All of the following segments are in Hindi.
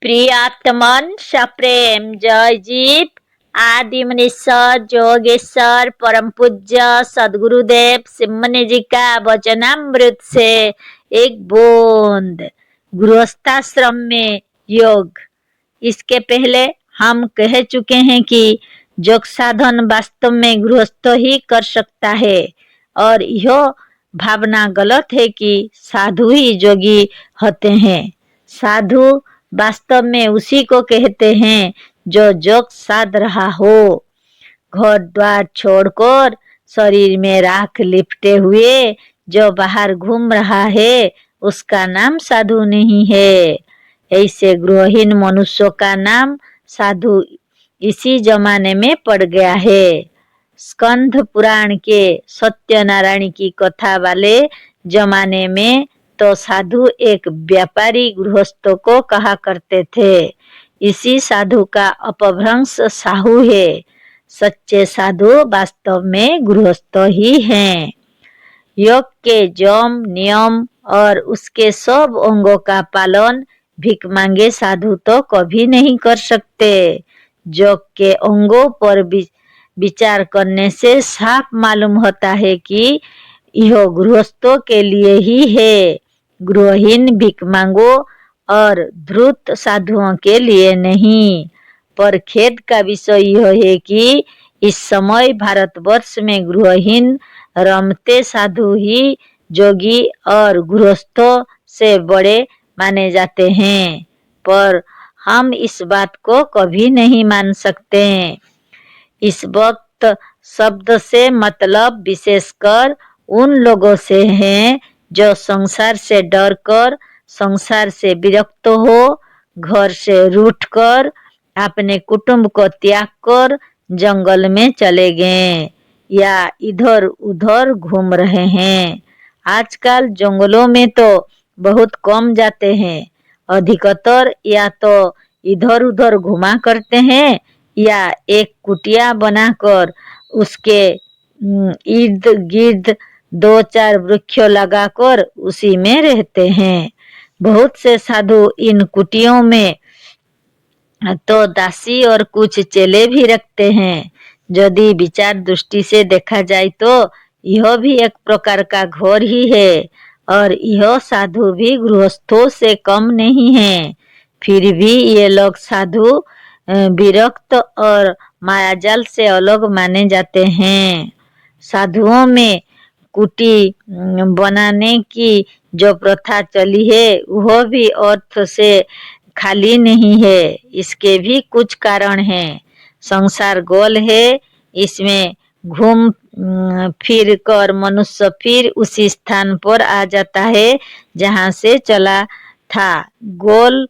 प्रियात्मन सप्रेम जय जीव आदि मनीश्वर जोगेश्वर परम पूज्य सदगुरुदेव सिमनी जी का वचनामृत से एक बूंद गृहस्थाश्रम में योग। इसके पहले हम कह चुके हैं कि योग साधन वास्तव में गृहस्थ ही कर सकता है और यह भावना गलत है कि साधु ही योगी होते हैं। साधु वास्तव में उसी को कहते हैं जो योग साध रहा हो। घर द्वार छोड़कर शरीर में राख लिपटे हुए जो बाहर घूम रहा है उसका नाम साधु नहीं है। ऐसे गृहहीन मनुष्यों का नाम साधु इसी जमाने में पड़ गया है। स्कंद पुराण के सत्यनारायण की कथा वाले जमाने में तो साधु एक व्यापारी गृहस्थों को कहा करते थे। इसी साधु का अपभ्रंश साहू है। सच्चे साधु वास्तव में गृहस्थ ही हैं। योग के यम नियम और उसके सब अंगों का पालन भीख मांगे साधु तो कभी नहीं कर सकते। योग के अंगों पर विचार करने से साफ मालूम होता है कि यह गृहस्थों के लिए ही है, गृहहीन भीख मांगो और धूर्त साधुओं के लिए नहीं। पर खेद का विषय यह है कि इस समय भारतवर्ष में गृहहीन रमते साधु ही जोगी और गृहस्थों से बड़े माने जाते हैं। पर हम इस बात को कभी नहीं मान सकते। इस वक्त शब्द से मतलब विशेषकर उन लोगों से हैं जो संसार से डरकर, संसार से विरक्त हो, घर से रूठकर, अपने कुटुंब को त्याग कर जंगल में चले गए या इधर उधर घूम रहे हैं। आजकल जंगलों में तो बहुत कम जाते हैं, अधिकतर या तो इधर उधर घुमा करते हैं या एक कुटिया बनाकर उसके इर्द गिर्द 2-4 वृक्ष लगाकर उसी में रहते हैं। बहुत से साधु इन कुटियों में तो दासी और कुछ चेले भी रखते हैं। यदि विचार दृष्टि से देखा जाए तो यह भी एक प्रकार का घर ही है और यह साधु भी गृहस्थों से कम नहीं है। फिर भी ये लोग साधु विरक्त और मायाजाल से अलग माने जाते हैं। साधुओं में कुटी बनाने की जो प्रथा चली है वह भी अर्थ से खाली नहीं है। इसके भी कुछ कारण हैं। संसार गोल है, इसमें घूम फिर कर मनुष्य फिर उसी स्थान पर आ जाता है जहाँ से चला था। गोल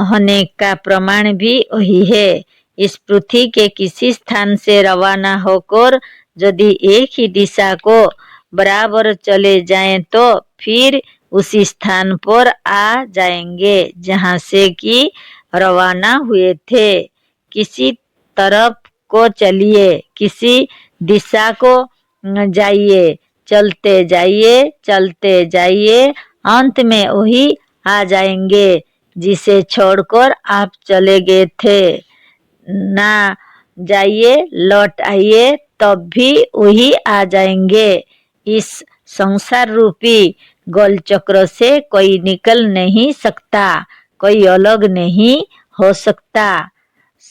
होने का प्रमाण भी वही है। इस पृथ्वी के किसी स्थान से रवाना होकर यदि एक ही दिशा को बराबर चले जाएं तो फिर उसी स्थान पर आ जाएंगे जहाँ से कि रवाना हुए थे। किसी तरफ को चलिए, किसी दिशा को जाइए, चलते जाइए, चलते जाइए, अंत में वही आ जाएंगे जिसे छोड़कर आप चले गए थे। ना जाइए, लौट आइए, तब भी वही आ जाएंगे। इस संसार रूपी गोल चक्र से कोई निकल नहीं सकता, कोई अलग नहीं हो सकता।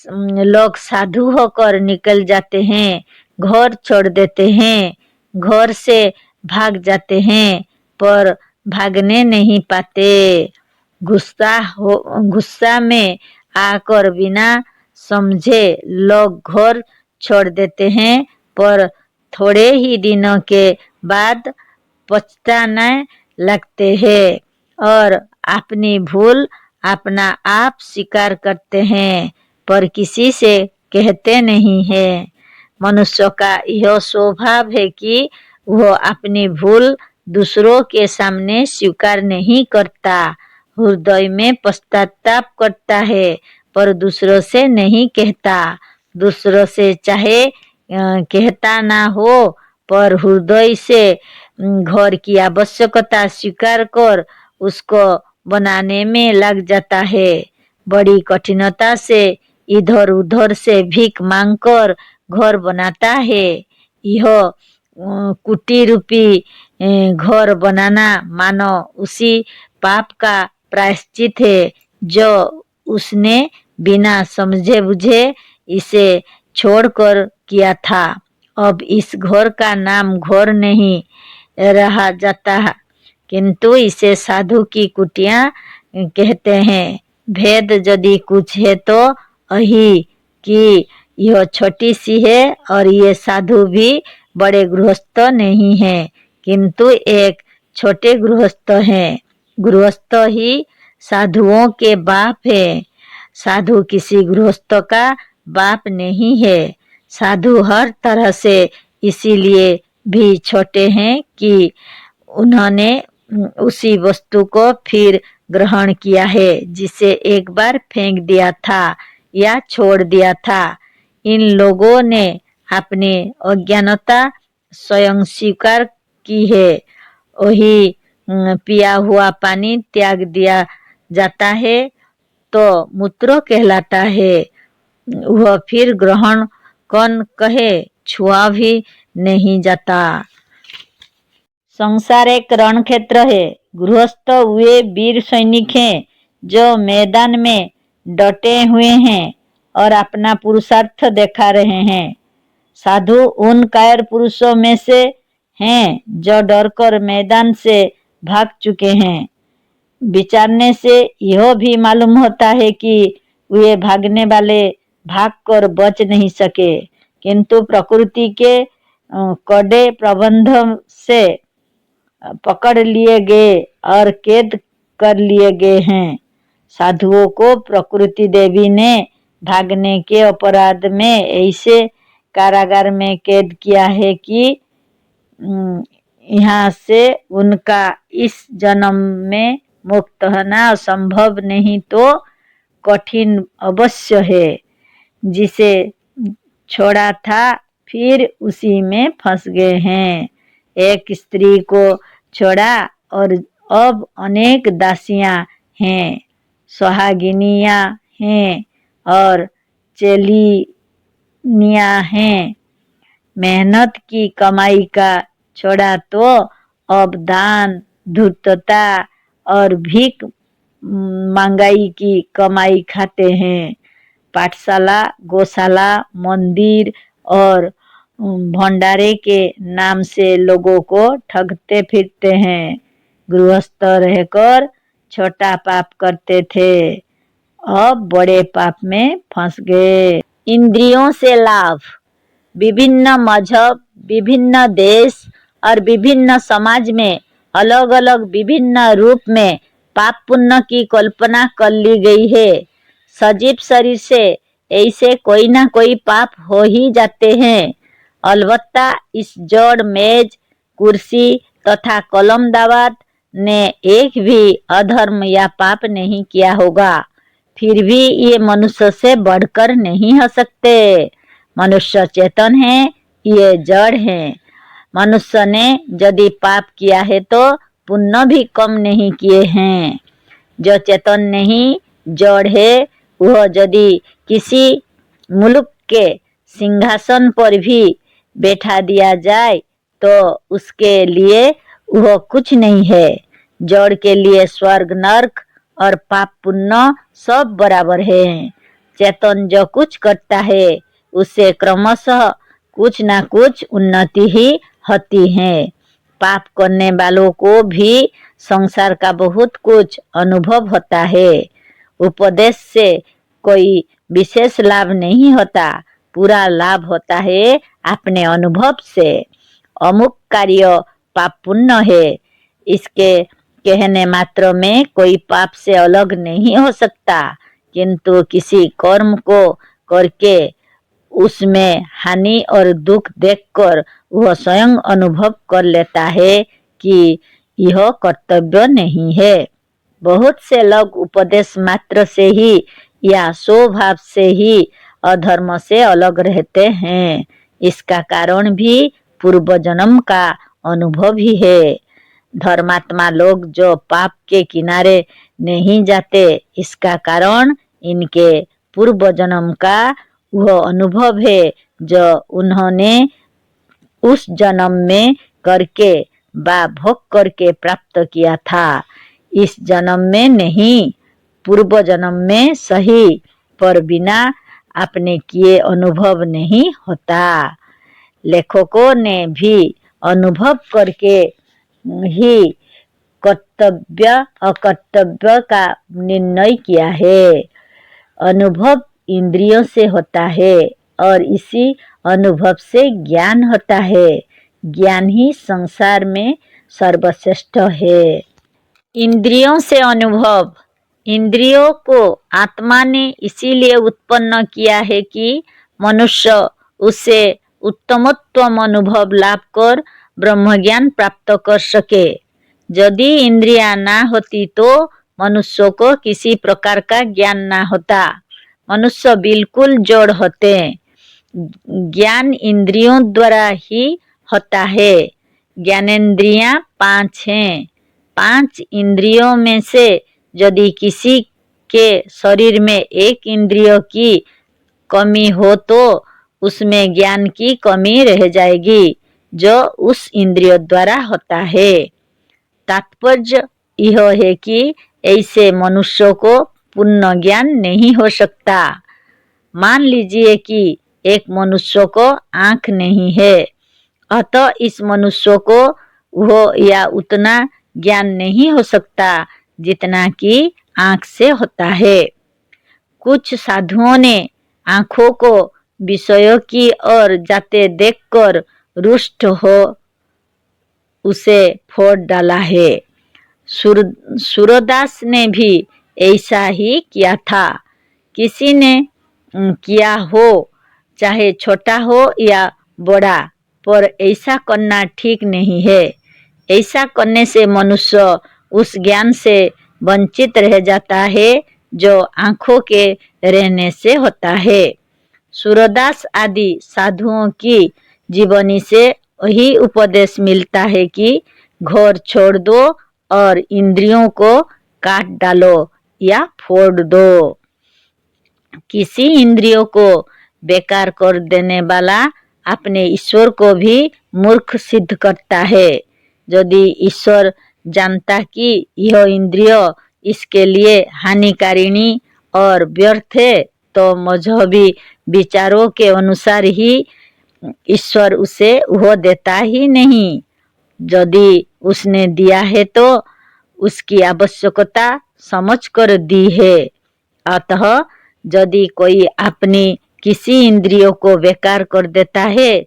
लोग साधु होकर निकल जाते हैं, घर छोड़ देते हैं, घर से भाग जाते हैं पर भागने नहीं पाते। गुस्सा में आकर बिना समझे लोग घर छोड़ देते हैं पर थोड़े ही दिनों के बाद पछताने लगते हैं और अपनी भूल अपना आप स्वीकार करते हैं पर किसी से कहते नहीं है। मनुष्य का यह स्वभाव है कि वह अपनी भूल दूसरों के सामने स्वीकार नहीं करता। हृदय में पश्चाताप करता है पर दूसरों से नहीं कहता। दूसरों से चाहे कहता ना हो पर हृदय से घर की आवश्यकता स्वीकार कर उसको बनाने में लग जाता है। बड़ी कठिनता से इधर उधर से भीख मांगकर घर बनाता है। यह कुटी रूपी घर बनाना मानो उसी पाप का प्रायश्चित है जो उसने बिना समझे बुझे इसे छोड़कर किया था। अब इस घर का नाम घर नहीं रहा जाता, किंतु इसे साधु की कुटिया कहते हैं। भेद यदि कुछ है तो यही कि यह छोटी सी है और ये साधु भी बड़े गृहस्थ नहीं है, किंतु एक छोटे गृहस्थ हैं। गृहस्थ ही साधुओं के बाप है। साधु किसी गृहस्थ का बाप नहीं है। साधु हर तरह से इसीलिए भी छोटे हैं कि उन्होंने उसी वस्तु को फिर ग्रहण किया है जिसे एक बार फेंक दिया था या छोड़ दिया था। इन लोगों ने अपनी अज्ञानता स्वयं स्वीकार की है। वही पिया हुआ पानी त्याग दिया जाता है तो मूत्र कहलाता है। वह फिर ग्रहण कौन कहे, छुआ भी नहीं जाता। संसार एक रण क्षेत्र है। गृहस्थ वे वीर सैनिक हैं जो मैदान में डटे हुए हैं और अपना पुरुषार्थ दिखा रहे हैं। साधु उन कायर पुरुषों में से हैं जो डरकर मैदान से भाग चुके हैं। विचारने से यह भी मालूम होता है कि वे भागने वाले भागकर बच नहीं सके, किंतु प्रकृति के कड़े प्रबंध से पकड़ लिए गए और कैद कर लिए गए हैं। साधुओं को प्रकृति देवी ने भागने के अपराध में ऐसे कारागार में कैद किया है कि यहाँ से उनका इस जन्म में मुक्त होना असंभव नहीं तो कठिन अवश्य है। जिसे छोड़ा था फिर उसी में फंस गए हैं। एक स्त्री को छोड़ा और अब अनेक दासियां हैं, सुहागिनियां हैं और चेलिनियां हैं। मेहनत की कमाई का छोड़ा तो अब दान, धूर्तता और भीख महंगाई की कमाई खाते हैं। पाठशाला, गौशाला, मंदिर और भंडारे के नाम से लोगों को ठगते फिरते हैं। गृहस्थ रहकर छोटा पाप करते थे, अब बड़े पाप में फंस गए। इंद्रियों से लाभ। विभिन्न मजहब, विभिन्न देश और विभिन्न समाज में अलग अलग विभिन्न रूप में पाप पुण्य की कल्पना कर ली गई है। सजीव शरीर से ऐसे कोई ना कोई पाप हो ही जाते हैं। अलबत्ता इस जड़ मेज, कुर्सी तथा कलम दावत ने एक भी अधर्म या पाप नहीं किया होगा। फिर भी ये मनुष्य से बढ़कर नहीं हो सकते। मनुष्य चेतन है, ये जड़ है। मनुष्य ने यदि पाप किया है तो पुण्य भी कम नहीं किए हैं। जो चेतन नहीं, जड़ है, वह यदि किसी मुल्क के सिंहासन पर भी बैठा दिया जाए तो उसके लिए वह कुछ नहीं है। जड़ के लिए स्वर्ग नरक और पाप पुण्य सब बराबर है। चेतन जो कुछ करता है उससे क्रमशः कुछ ना कुछ उन्नति ही होती है। पाप करने वालों को भी संसार का बहुत कुछ अनुभव होता है। उपदेश से कोई विशेष लाभ नहीं होता, पूरा लाभ होता है अपने अनुभव से। अमुक कार्य पाप पुण्य है, इसके कहने मात्र में कोई पाप से अलग नहीं हो सकता, किंतु किसी कर्म को करके उसमें हानि और दुख देखकर वह स्वयं अनुभव कर लेता है कि यह कर्तव्य नहीं है। बहुत से लोग उपदेश मात्र से ही या स्वभाव से ही अधर्म से अलग रहते हैं। इसका कारण भी पूर्व जन्म का अनुभव ही है। धर्मात्मा लोग जो पाप के किनारे नहीं जाते, इसका कारण इनके पूर्व जन्म का वह अनुभव है जो उन्होंने उस जन्म में करके व भोग करके प्राप्त किया था। इस जन्म में नहीं, पूर्व जन्म में सही, पर बिना अपने किए अनुभव नहीं होता। लेखकों ने भी अनुभव करके ही कर्तव्य अकर्तव्य का निर्णय किया है। अनुभव इंद्रियों से होता है और इसी अनुभव से ज्ञान होता है। ज्ञान ही संसार में सर्वश्रेष्ठ है। इंद्रियों से अनुभव। इंद्रियों को आत्मा ने इसीलिए उत्पन्न किया है कि मनुष्य उससे उत्तमोत्तम अनुभव लाभ कर ब्रह्मज्ञान प्राप्त कर सके। यदि इंद्रियां ना होती तो मनुष्य को किसी प्रकार का ज्ञान ना होता। मनुष्य बिल्कुल जड़ होते। ज्ञान इंद्रियों द्वारा ही होता है। ज्ञानेंद्रियां 5 हैं। 5 इंद्रियों में से यदि किसी के शरीर में एक इंद्रिय की कमी हो तो उसमें ज्ञान की कमी रह जाएगी जो उस इंद्रिय द्वारा होता है। तात्पर्य यह है कि ऐसे मनुष्यों को पूर्ण ज्ञान नहीं हो सकता। मान लीजिए कि एक मनुष्य को आँख नहीं है, अतः इस मनुष्य को वह या उतना ज्ञान नहीं हो सकता जितना कि आँख से होता है। कुछ साधुओं ने आँखों को विषयों की ओर जाते देखकर रुष्ट हो उसे फोड़ डाला है। सूरदास ने भी ऐसा ही किया था। किसी ने किया हो, चाहे छोटा हो या बड़ा, पर ऐसा करना ठीक नहीं है। ऐसा करने से मनुष्य उस ज्ञान से वंचित रह जाता है जो आँखों के रहने से होता है। सूरदास आदि साधुओं की जीवनी से वही उपदेश मिलता है कि घर छोड़ दो और इंद्रियों को काट डालो या फोड़ दो। किसी इंद्रियों को बेकार कर देने वाला अपने ईश्वर को भी मूर्ख सिद्ध करता है। यदि ईश्वर जानता कि यह इंद्रिय इसके लिए हानिकारिणी और व्यर्थ है तो मजहबी विचारों के अनुसार ही ईश्वर उसे वह देता ही नहीं। यदि उसने दिया है तो उसकी आवश्यकता समझकर दी है। अतः यदि कोई अपनी किसी इंद्रियों को बेकार कर देता है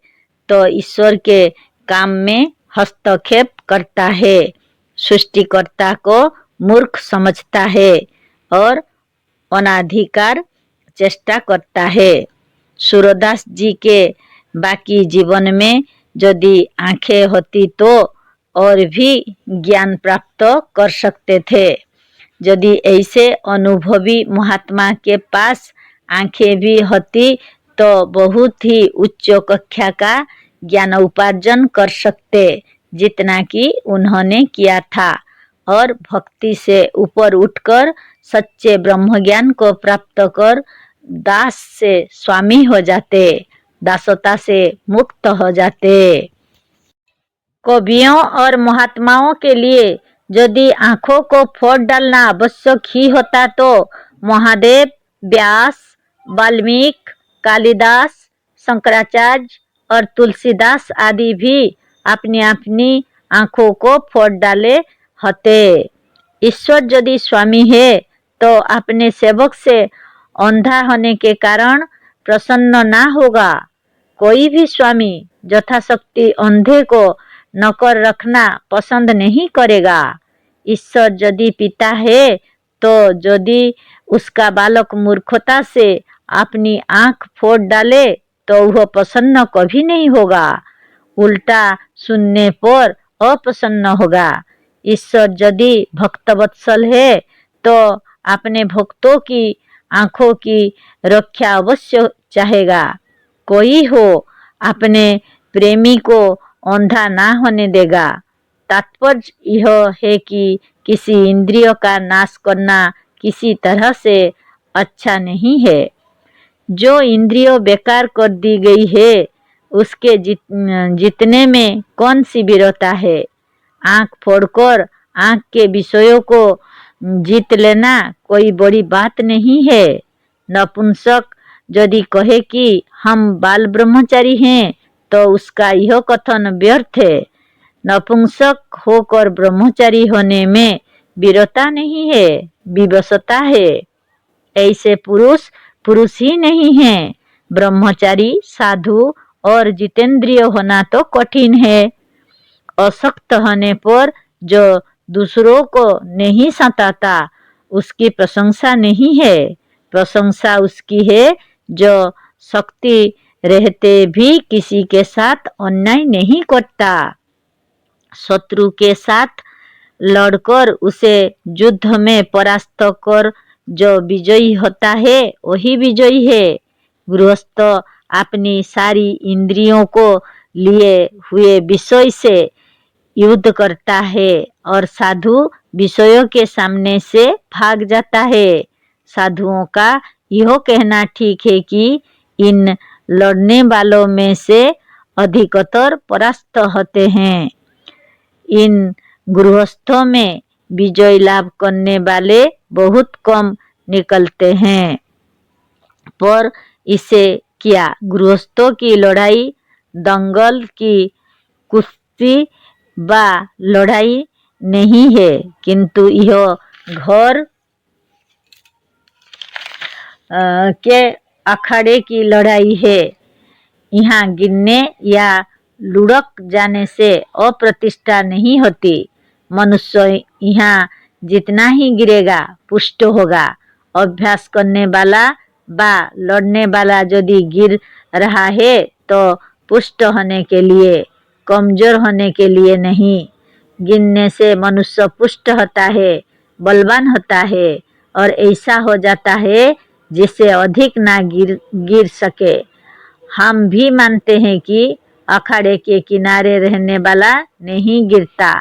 तो ईश्वर के काम में हस्तक्षेप करता है, सृष्टिकर्ता को मूर्ख समझता है और अनाधिकार चेष्टा करता है। सूरदास जी के बाकी जीवन में यदि आंखें होती तो और भी ज्ञान प्राप्त कर सकते थे। यदि ऐसे अनुभवी महात्मा के पास आंखें भी होती तो बहुत ही उच्च कक्षा का ज्ञान उपार्जन कर सकते जितना कि उन्होंने किया था और भक्ति से ऊपर उठकर सच्चे ब्रह्म ज्ञान को प्राप्त कर दास से स्वामी हो जाते, दासता से मुक्त हो जाते। कवियों और महात्माओं के लिए यदि आँखों को फोड़ डालना आवश्यक ही होता तो महादेव, व्यास, वाल्मीकि, कालिदास, शंकराचार्य और तुलसीदास आदि भी अपनी अपनी आँखों को फोड़ डाले होते। ईश्वर यदि स्वामी है तो अपने सेवक से अंधा होने के कारण प्रसन्न ना होगा। कोई भी स्वामी यथाशक्ति अंधे को नौकर रखना पसंद नहीं करेगा। ईश्वर यदि पिता है तो यदि उसका बालक मूर्खता से अपनी आँख फोड़ डाले तो वह प्रसन्न कभी नहीं होगा, उल्टा सुनने पर अप्रसन्न होगा। ईश्वर यदि भक्तवत्सल है तो अपने भक्तों की आँखों की रक्षा अवश्य चाहेगा। कोई हो अपने प्रेमी को अंधा ना होने देगा। तात्पर्य यह है कि किसी इंद्रिय का नाश करना किसी तरह से अच्छा नहीं है। जो इंद्रियों बेकार कर दी गई है उसके जीतने में कौन सी वीरता है। आंख फोड़कर आंख के विषयों को जीत लेना कोई बड़ी बात नहीं है। नपुंसक यदि कहे कि हम बाल ब्रह्मचारी हैं तो उसका यह कथन व्यर्थ है। नपुंसक होकर ब्रह्मचारी होने में वीरता नहीं है, विवशता है। ऐसे पुरुष पुरुष ही नहीं है। ब्रह्मचारी, साधु और जितेंद्रिय होना तो कठिन है। अशक्त होने पर जो दूसरों को नहीं सताता उसकी प्रशंसा नहीं है। प्रशंसा उसकी है जो शक्ति रहते भी किसी के साथ अन्याय नहीं करता। शत्रु के साथ लड़कर उसे युद्ध में परास्त कर जो विजयी होता है वही विजयी है। गृहस्थ अपनी सारी इंद्रियों को लिए हुए विषय से युद्ध करता है और साधु विषयों के सामने से भाग जाता है। साधुओं का यह कहना ठीक है कि इन लड़ने वालों में से अधिकतर परास्त होते हैं। इन गृहस्थों में विजय लाभ करने वाले बहुत कम निकलते हैं। पर इसे क्या गृहस्थों की लड़ाई दंगल की कुश्ती व लड़ाई नहीं है, किंतु यह घर के अखाड़े की लड़ाई है। यहाँ गिरने या लुढ़क जाने से अप्रतिष्ठा नहीं होती। मनुष्य यहाँ जितना ही गिरेगा पुष्ट होगा। अभ्यास करने वाला व लड़ने वाला यदि गिर रहा है तो पुष्ट होने के लिए, कमजोर होने के लिए नहीं। गिरने से मनुष्य पुष्ट होता है, बलवान होता है और ऐसा हो जाता है जिससे अधिक ना गिर सके। हम भी मानते हैं कि अखाड़े के किनारे रहने वाला नहीं गिरता,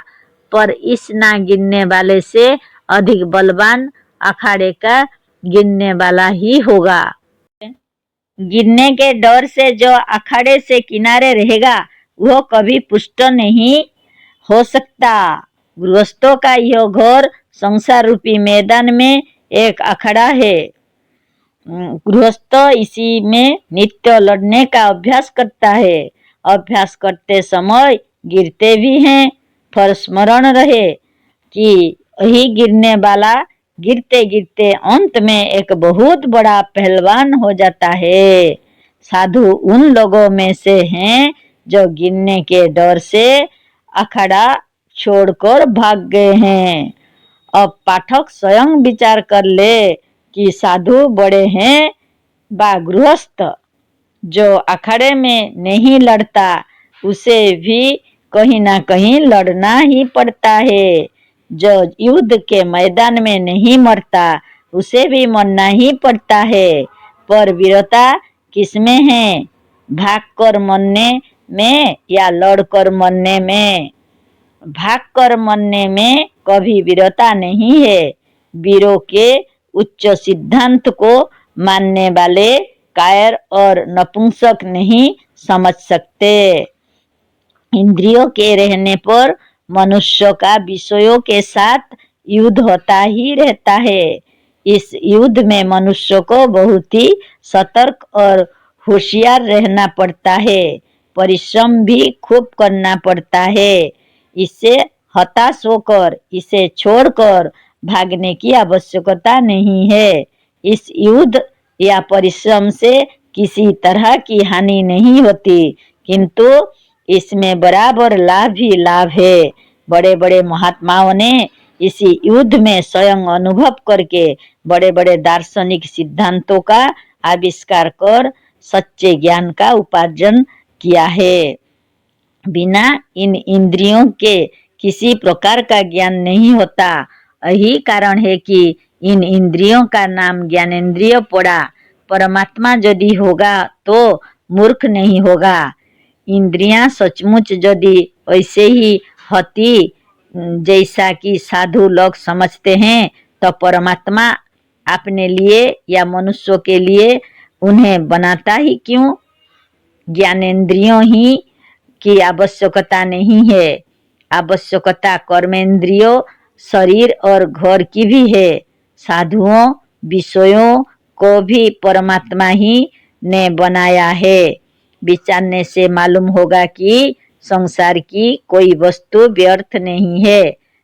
पर इस ना गिरने वाले से अधिक बलवान अखाड़े का गिरने वाला ही होगा। गिरने के डर से जो अखाड़े से किनारे रहेगा वह कभी पुष्ट नहीं हो सकता। गृहस्थों का यह घोर संसार रूपी मैदान में एक अखाड़ा है। गृहस्थ इसी में नित्य लड़ने का अभ्यास करता है। अभ्यास करते समय गिरते भी हैं, पर स्मरण रहे कि यही गिरने वाला गिरते गिरते अंत में एक बहुत बड़ा पहलवान हो जाता है। साधु उन लोगों में से हैं जो गिरने के डर से अखाड़ा छोड़कर भाग गए हैं। अब पाठक स्वयं विचार कर ले कि साधु बड़े हैं व गृहस्थ। जो अखाड़े में नहीं लड़ता उसे भी कहीं ना कहीं लड़ना ही पड़ता है। जो युद्ध के मैदान में नहीं मरता उसे भी मरना ही पड़ता है। पर वीरता किसमें है, भागकर मरने में या लड़कर मरने में? भागकर मरने में कभी वीरता नहीं है। वीरों के उच्च सिद्धांत को मानने वाले कायर और नपुंसक नहीं समझ सकते। इंद्रियों के रहने पर मनुष्य का विषयों के साथ युद्ध होता ही रहता है। इस युद्ध में मनुष्य को बहुत ही सतर्क और होशियार रहना पड़ता है। परिश्रम भी खूब करना पड़ता है। इससे हताश होकर इसे छोड़कर भागने की आवश्यकता नहीं है। इस युद्ध या परिश्रम से किसी तरह की हानि नहीं होती, किंतु इसमें बराबर लाभ ही लाभ है। बड़े बड़े महात्माओं ने इसी युद्ध में स्वयं अनुभव करके बड़े बड़े दार्शनिक सिद्धांतों का आविष्कार कर सच्चे ज्ञान का उपार्जन किया है। बिना इन इंद्रियों के किसी प्रकार का ज्ञान नहीं होता। यही कारण है कि इन इंद्रियों का नाम ज्ञानेंद्रिय पड़ा। परमात्मा यदि होगा तो मूर्ख नहीं होगा। इंद्रियां सचमुच यदि ऐसे ही होती जैसा कि साधु लोग समझते हैं तो परमात्मा अपने लिए या मनुष्यों के लिए उन्हें बनाता ही क्यों? ज्ञानेंद्रियों ही की आवश्यकता नहीं है, आवश्यकता कर्मेंद्रियों, शरीर और घर की भी है। साधुओं विषयों को भी परमात्मा ही ने बनाया है। विचारने से मालूम होगा कि संसार की कोई वस्तु व्यर्थ नहीं है।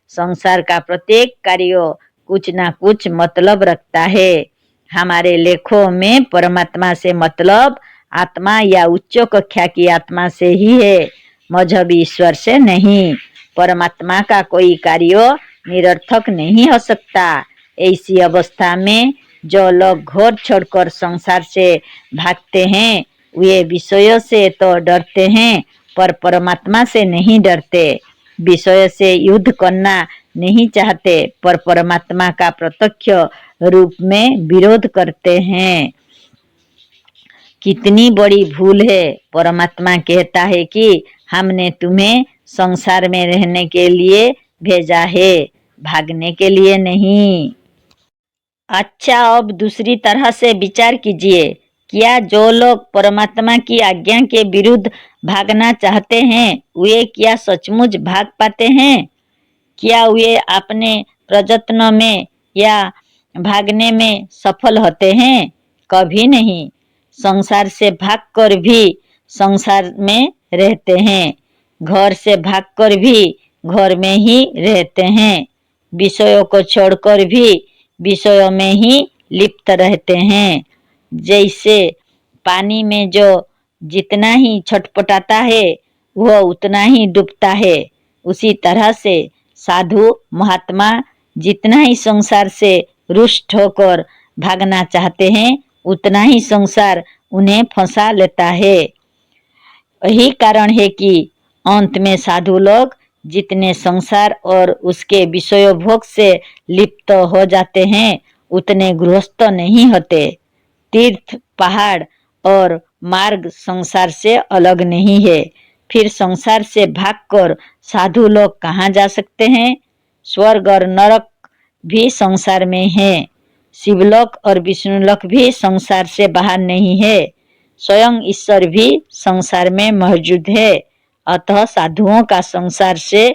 संसार का प्रत्येक कार्य कुछ ना कुछ मतलब रखता है। हमारे लेखों में परमात्मा से मतलब आत्मा या उच्च कक्षा की आत्मा से ही है, मजहबी ईश्वर से नहीं। परमात्मा का कोई कार्य निरर्थक नहीं हो सकता। ऐसी अवस्था में जो लोग घर छोड़कर संसार से भागते हैं वे विषयों से तो डरते हैं पर परमात्मा से नहीं डरते। विषय से युद्ध करना नहीं चाहते पर परमात्मा का प्रत्यक्ष रूप में विरोध करते हैं। कितनी बड़ी भूल है। परमात्मा कहता है कि हमने तुम्हें संसार में रहने के लिए भेजा है, भागने के लिए नहीं। अच्छा, अब दूसरी तरह से विचार कीजिए। क्या जो लोग परमात्मा की आज्ञा के विरुद्ध भागना चाहते हैं वे क्या सचमुच भाग पाते हैं? क्या वे अपने प्रयत्न में या भागने में सफल होते हैं? कभी नहीं। संसार से भागकर भी संसार में रहते हैं, घर से भागकर भी घर में ही रहते हैं, विषयों को छोड़कर भी विषयों में ही लिप्त रहते हैं। जैसे पानी में जो जितना ही छटपटाता है वह उतना ही डूबता है, उसी तरह से साधु महात्मा जितना ही संसार से रुष्ट होकर भागना चाहते हैं उतना ही संसार उन्हें फंसा लेता है। यही कारण है कि अंत में साधु लोग जितने संसार और उसके विषय भोग से लिप्त हो जाते हैं उतने गृहस्थ नहीं होते। तीर्थ पहाड़ और मार्ग संसार से अलग नहीं है। फिर संसार से भागकर साधु लोग कहाँ जा सकते हैं? स्वर्ग और नरक भी संसार में है। शिवलोक और विष्णुलोक भी संसार से बाहर नहीं है। स्वयं ईश्वर भी संसार में मौजूद है। अतः साधुओं का संसार से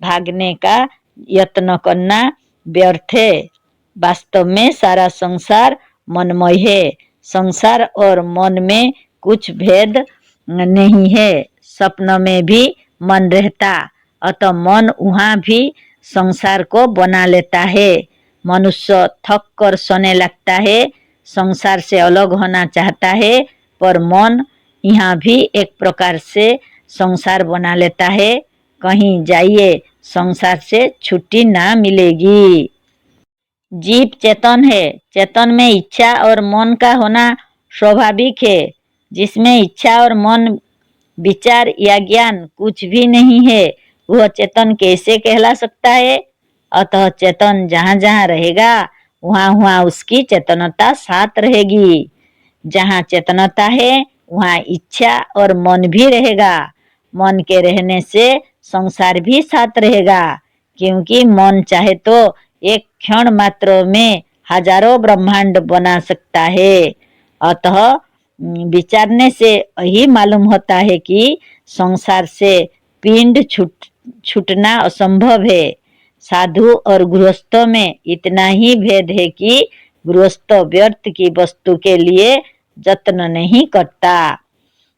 भागने का यत्न करना व्यर्थ है। वास्तव में सारा संसार मनमय है। संसार और मन में कुछ भेद नहीं है। स्वप्न में भी मन रहता, अतः मन वहाँ भी संसार को बना लेता है। मनुष्य थक कर सोने लगता है, संसार से अलग होना चाहता है, पर मन यहाँ भी एक प्रकार से संसार बना लेता है। कहीं जाइए, संसार से छुट्टी ना मिलेगी। जीव चेतन है। चेतन में इच्छा और मन का होना स्वाभाविक है। जिसमें इच्छा और मन, विचार या ज्ञान कुछ भी नहीं है वह चेतन कैसे कहला सकता है? अतः चेतन जहाँ जहाँ रहेगा वहाँ वहाँ उसकी चेतनता साथ रहेगी। जहाँ चेतनता है वहाँ इच्छा और मन भी रहेगा। मन के रहने से संसार भी साथ रहेगा, क्योंकि मन चाहे तो एक क्षण मात्र में हजारों ब्रह्मांड बना सकता है। अतः विचारने से यही मालूम होता है कि संसार से पिंड छूटना असंभव है। साधु और गृहस्थों में इतना ही भेद है कि गृहस्थ व्यर्थ की वस्तु के लिए यत्न नहीं करता।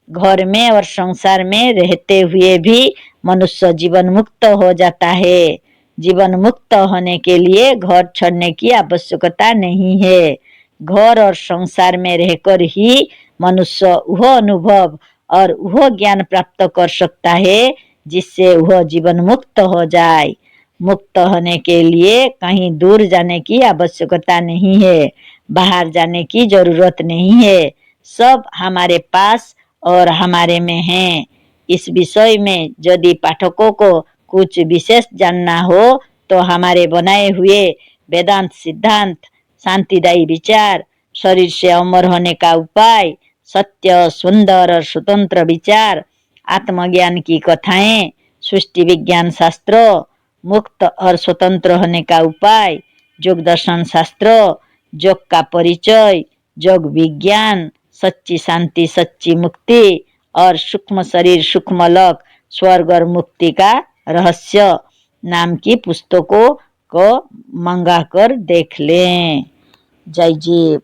घर में और संसार में रहते हुए भी मनुष्य जीवन मुक्त हो जाता है। जीवन मुक्त होने के लिए घर छोड़ने की आवश्यकता नहीं है। घर और संसार में रहकर ही मनुष्य वह अनुभव और वह ज्ञान प्राप्त कर सकता है जिससे वह जीवन मुक्त हो जाए। मुक्त होने के लिए कहीं दूर जाने की आवश्यकता नहीं है, बाहर जाने की जरूरत नहीं है। सब हमारे पास और हमारे में है। इस विषय में यदि पाठकों को कुछ विशेष जानना हो तो हमारे बनाए हुए वेदांत सिद्धांत, शांतिदायी विचार, शरीर से अमर होने का उपाय, सत्य, सुंदर और स्वतंत्र विचार, आत्मज्ञान की कथाएं, सृष्टि विज्ञान शास्त्रों, मुक्त और स्वतंत्र होने का उपाय, योग दर्शन शास्त्रों, योग का परिचय, योग विज्ञान, सच्ची शांति सच्ची मुक्ति और सूक्ष्म शरीर सूक्ष्म लोक स्वर्ग और मुक्ति का रहस्य नाम की पुस्तकों को मंगा कर देख लें। जय जीव।